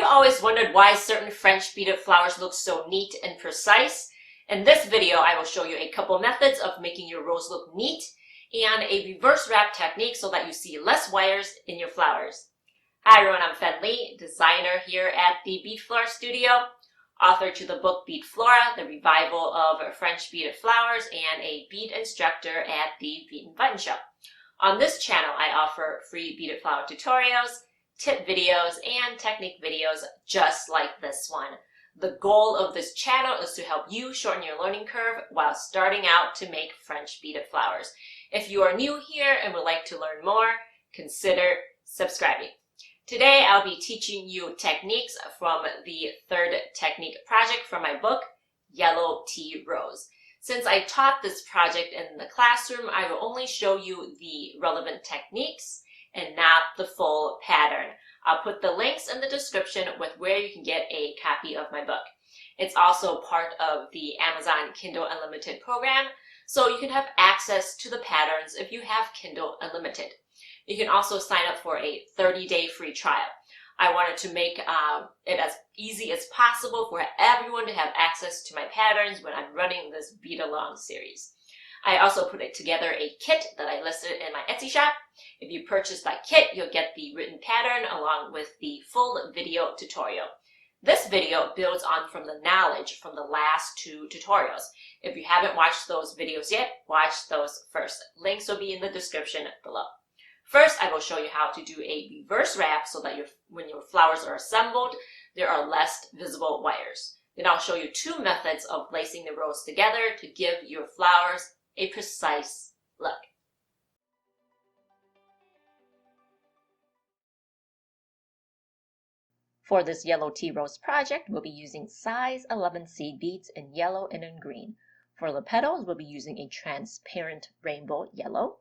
you always wondered why certain French beaded flowers look so neat and precise? In this video, I will show you a couple methods of making your rose look neat and a reverse wrap technique so that you see less wires in your flowers. Hi everyone, I'm Fed Lee, designer here at the Bead Flora studio, author to the book Bead Flora, the revival of French beaded flowers, and a bead instructor at the Bead and Button Show. On this channel, I offer free beaded flower tutorials, tip videos, and technique videos just like this one. The goal of this channel is to help you shorten your learning curve while starting out to make French beaded flowers. If you are new here and would like to learn more, consider subscribing. Today, I'll be teaching you techniques from the third technique project from my book, Yellow Tea Rose. Since I taught this project in the classroom, I will only show you the relevant techniques and not the full pattern. I'll put the links in the description with where you can get a copy of my book. It's also part of the Amazon Kindle Unlimited program, so you can have access to the patterns if you have Kindle Unlimited. You can also sign up for a 30-day free trial. I wanted to make it as easy as possible for everyone to have access to my patterns when I'm running this Bead Along series. I also put it together a kit that I listed in my Etsy shop. If you purchase that kit, you'll get the written pattern along with the full video tutorial. This video builds on from the knowledge from the last two tutorials. If you haven't watched those videos yet, watch those first. Links will be in the description below. First, I will show you how to do a reverse wrap so that when your flowers are assembled, there are less visible wires. Then I'll show you two methods of lacing the rows together to give your flowers a precise look. For this Yellow Tea Rose project, we'll be using size 11 seed beads in yellow and in green. For the petals, we'll be using a transparent rainbow yellow.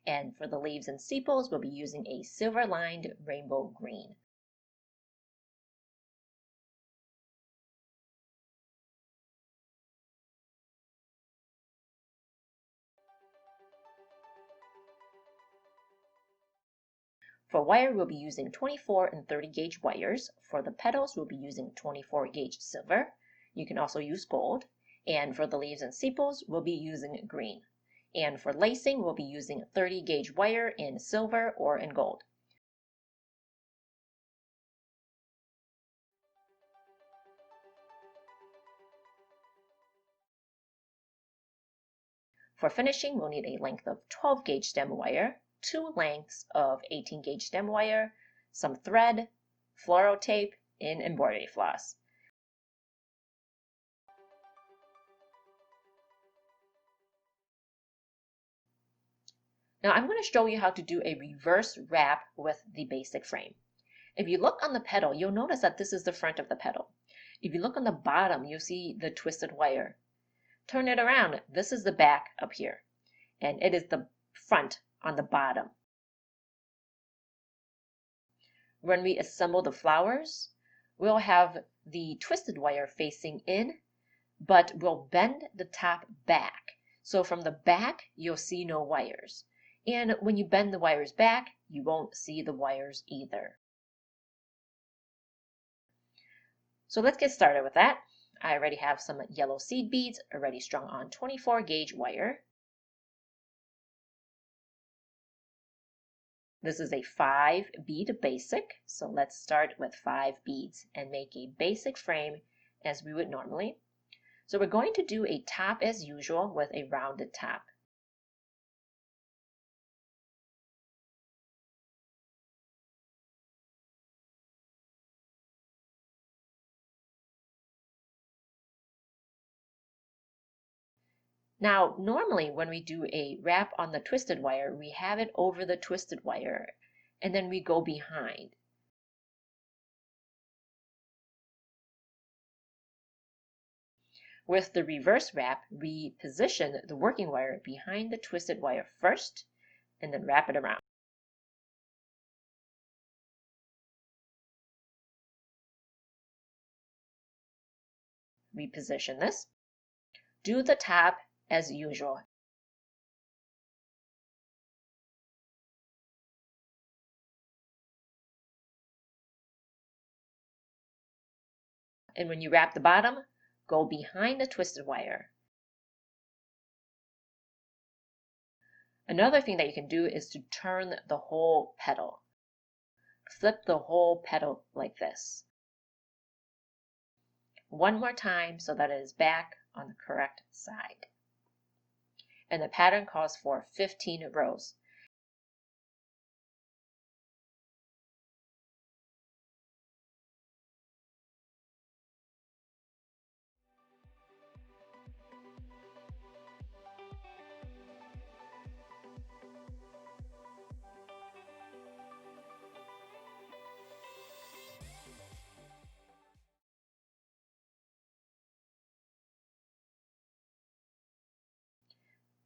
And for the leaves and sepals, we'll be using a silver-lined rainbow green. For wire, we'll be using 24 and 30 gauge wires. For the petals, we'll be using 24 gauge silver. You can also use gold. And for the leaves and sepals, we'll be using green. And for lacing, we'll be using 30 gauge wire in silver or in gold. For finishing, we'll need a length of 12 gauge stem wire, 2 lengths of 18 gauge stem wire, some thread, floral tape, and embroidery floss. Now I'm going to show you how to do a reverse wrap with the basic frame. If you look on the petal, you'll notice that this is the front of the petal. If you look on the bottom, you'll see the twisted wire. Turn it around. This is the back up here, and it is the front on the bottom. When we assemble the flowers, we'll have the twisted wire facing in, but we'll bend the top back. So from the back, you'll see no wires. And when you bend the wires back, you won't see the wires either. So let's get started with that. I already have some yellow seed beads already strung on 24 gauge wire. This is a 5 bead basic, so let's start with 5 beads and make a basic frame as we would normally. So we're going to do a top as usual with a rounded top. Now, normally when we do a wrap on the twisted wire, we have it over the twisted wire and then we go behind. With the reverse wrap, we position the working wire behind the twisted wire first and then wrap it around. Reposition this. Do the top as usual. And when you wrap the bottom, go behind the twisted wire. Another thing that you can do is to turn the whole petal. Flip the whole petal like this. One more time so that it is back on the correct side. And the pattern calls for 15 rows.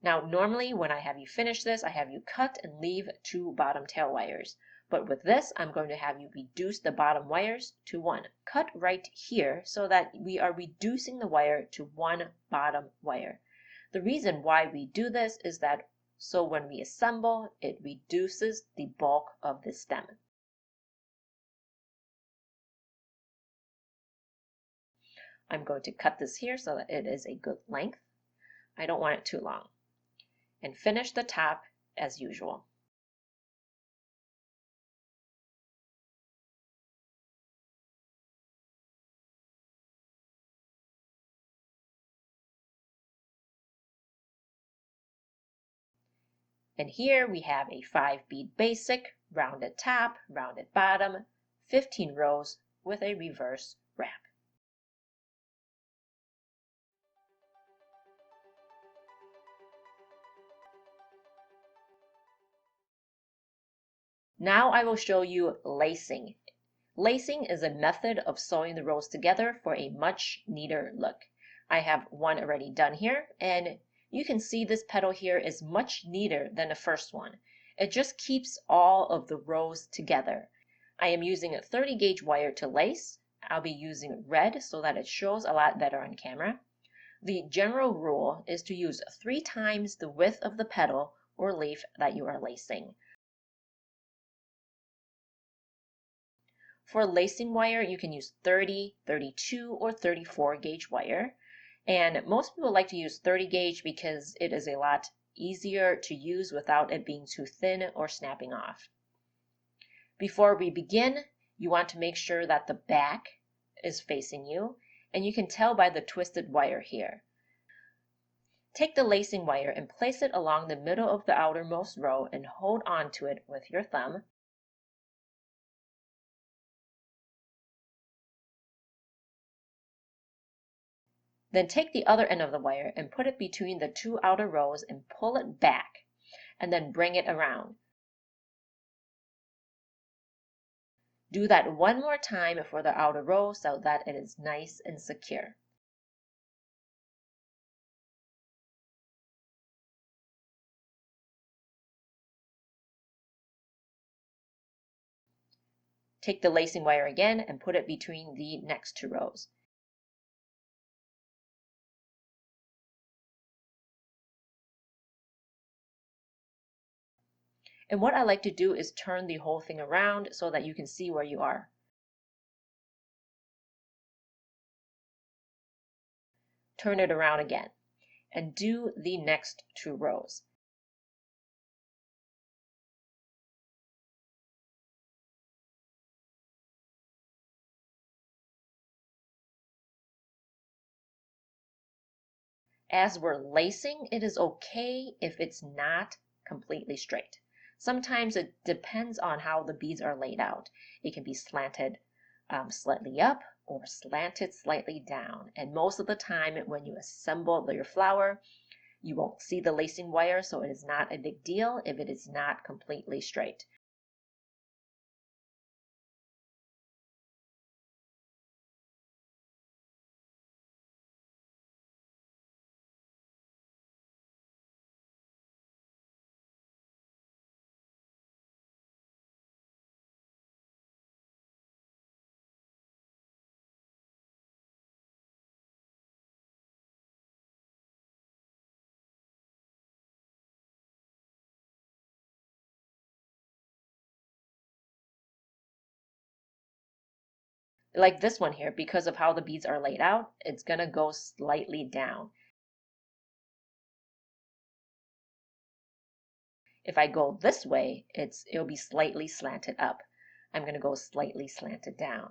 Now, normally when I have you finish this, I have you cut and leave 2 bottom tail wires. But with this, I'm going to have you reduce the bottom wires to 1. Cut right here so that we are reducing the wire to 1 bottom wire. The reason why we do this is that so when we assemble, it reduces the bulk of the stem. I'm going to cut this here so that it is a good length. I don't want it too long. And finish the top as usual. And here we have a 5 bead basic, rounded top, rounded bottom, 15 rows with a reverse wrap. Now I will show you lacing. Lacing is a method of sewing the rows together for a much neater look. I have one already done here, and you can see this petal here is much neater than the first one. It just keeps all of the rows together. I am using a 30 gauge wire to lace. I'll be using red so that it shows a lot better on camera. The general rule is to use 3 times the width of the petal or leaf that you are lacing. For lacing wire, you can use 30, 32, or 34 gauge wire. And most people like to use 30 gauge because it is a lot easier to use without it being too thin or snapping off. Before we begin, you want to make sure that the back is facing you, and you can tell by the twisted wire here. Take the lacing wire and place it along the middle of the outermost row and hold on to it with your thumb. Then take the other end of the wire and put it between the 2 outer rows and pull it back, and then bring it around. Do that one more time for the outer row so that it is nice and secure. Take the lacing wire again and put it between the next 2 rows. And what I like to do is turn the whole thing around so that you can see where you are. Turn it around again and do the next 2 rows. As we're lacing, it is okay if it's not completely straight. Sometimes it depends on how the beads are laid out. It can be slanted slightly up or slanted slightly down. And most of the time when you assemble your flower, you won't see the lacing wire, so it is not a big deal if it is not completely straight. Like this one here, because of how the beads are laid out, it's gonna go slightly down. If I go this way, it'll be slightly slanted up. I'm gonna go slightly slanted down.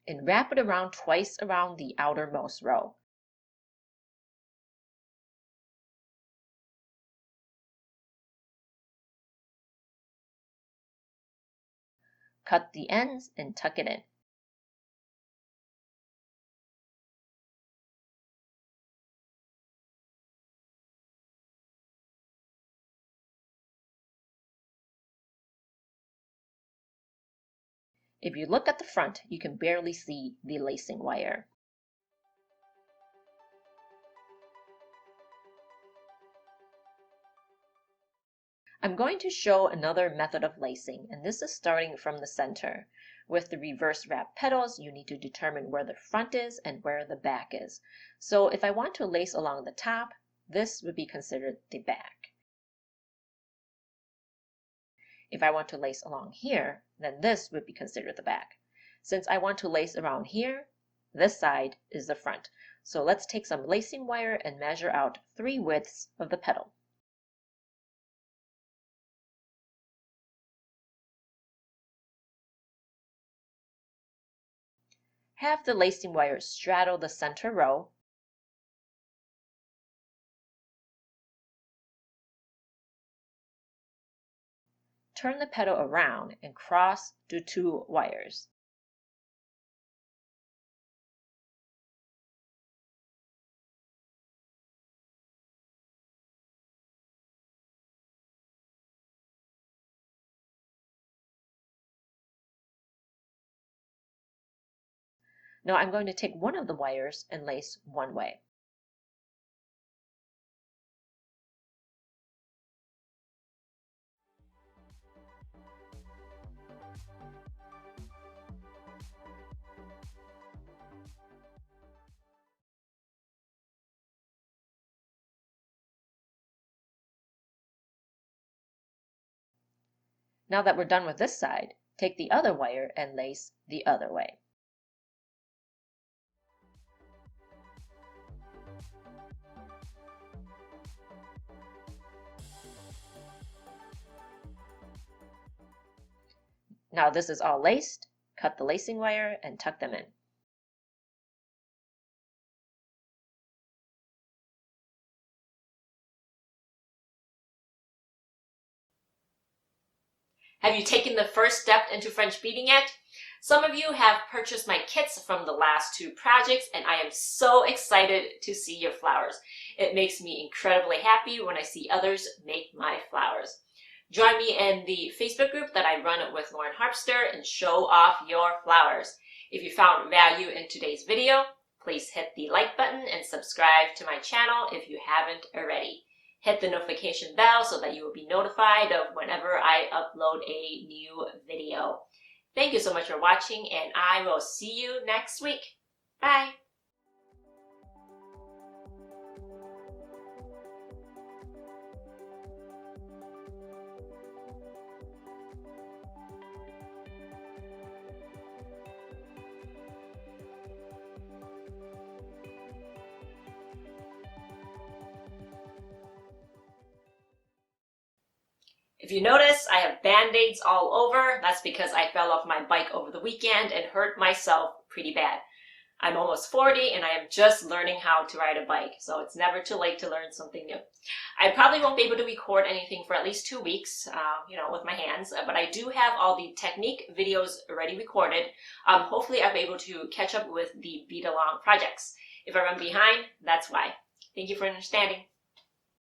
And wrap it around twice around the outermost row. Cut the ends and tuck it in. If you look at the front, you can barely see the lacing wire. I'm going to show another method of lacing, and this is starting from the center. With the reverse wrap petals, you need to determine where the front is and where the back is. So if I want to lace along the top, this would be considered the back. If I want to lace along here, then this would be considered the back. Since I want to lace around here, this side is the front. So let's take some lacing wire and measure out 3 widths of the petal. Have the lacing wire straddle the center row. Turn the petal around and cross the 2 wires. Now I'm going to take one of the wires and lace one way. Now that we're done with this side, take the other wire and lace the other way. Now this is all laced, cut the lacing wire and tuck them in. Have you taken the first step into French beading yet? Some of you have purchased my kits from the last 2 projects, and I am so excited to see your flowers. It makes me incredibly happy when I see others make my flowers. Join me in the Facebook group that I run with Lauren Harpster and show off your flowers. If you found value in today's video, please hit the like button and subscribe to my channel if you haven't already. Hit the notification bell so that you will be notified of whenever I upload a new video. Thank you so much for watching, and I will see you next week. Bye! If you notice, I have band-aids all over. That's because I fell off my bike over the weekend and hurt myself pretty bad. I'm almost 40 and I am just learning how to ride a bike, so it's never too late to learn something new. I probably won't be able to record anything for at least 2 weeks, with my hands, but I do have all the technique videos already recorded. Hopefully I'll be able to catch up with the bead along projects. If I run behind, that's why. Thank you for understanding.